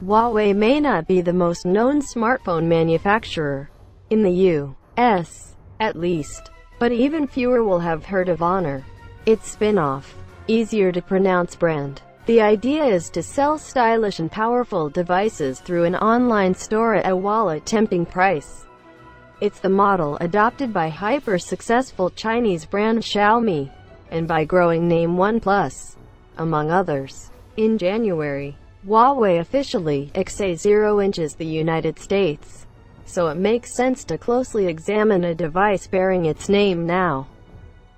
Huawei may not be the most known smartphone manufacturer, in the US, at least, but even fewer will have heard of Honor, its spin-off, easier to pronounce brand. The idea is to sell stylish and powerful devices through an online store at a wallet-tempting price. It's the model adopted by hyper-successful Chinese brand Xiaomi, and by growing name OnePlus, among others. In January, Huawei officially XA0 the United States, so it makes sense to closely examine a device bearing its name now.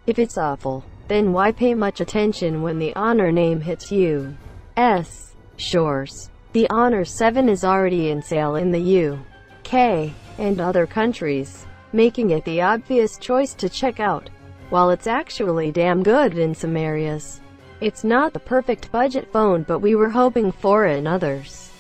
If it's awful, then why pay much attention when the Honor name hits US shores? The Honor 7 is already in sale in the UK and other countries, making it the obvious choice to check out. While it's actually damn good in some areas, it's not the perfect budget phone, but we were hoping for it in others.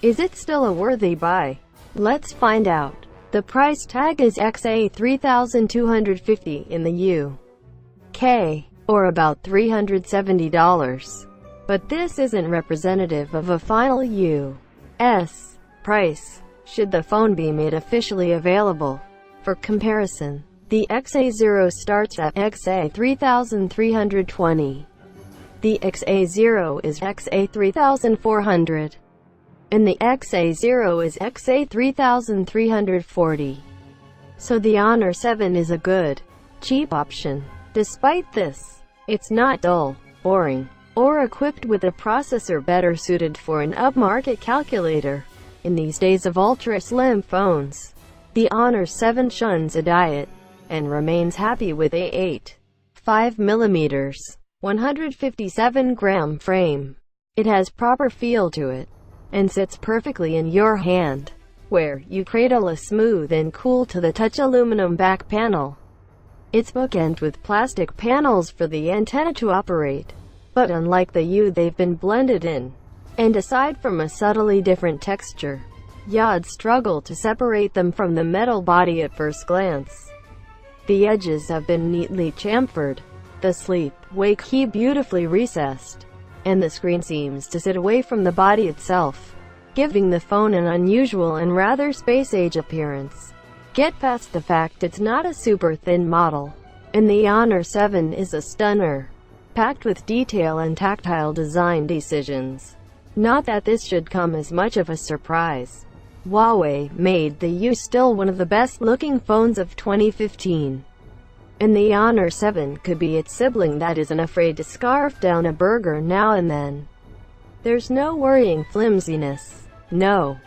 Is it still a worthy buy? Let's find out. The price tag is XA$3,250 in the UK, or about $370. But this isn't representative of a final US price, should the phone be made officially available. For comparison, the XA0 starts at XA$3,320. The XA0 is XA$3,400. And the XA0 is XA$3,340. So the Honor 7 is a good, cheap option. Despite this, it's not dull, boring, or equipped with a processor better suited for an upmarket calculator. In these days of ultra-slim phones, the Honor 7 shuns a diet, and remains happy with a 5mm, 157-gram frame. It has proper feel to it, and sits perfectly in your hand, where you cradle a smooth and cool-to-the-touch aluminum back panel. It's bookended with plastic panels for the antenna to operate, but unlike the they've been blended in, and aside from a subtly different texture, you'd struggle to separate them from the metal body at first glance. The edges have been neatly chamfered, the sleep-wake key beautifully recessed, and the screen seems to sit away from the body itself, giving the phone an unusual and rather space-age appearance. Get past the fact it's not a super thin model, and the Honor 7 is a stunner, packed with detail and tactile design decisions. Not that this should come as much of a surprise. Huawei made the still one of the best-looking phones of 2015. And the Honor 7 could be its sibling that isn't afraid to scarf down a burger now and then. There's no worrying flimsiness. No.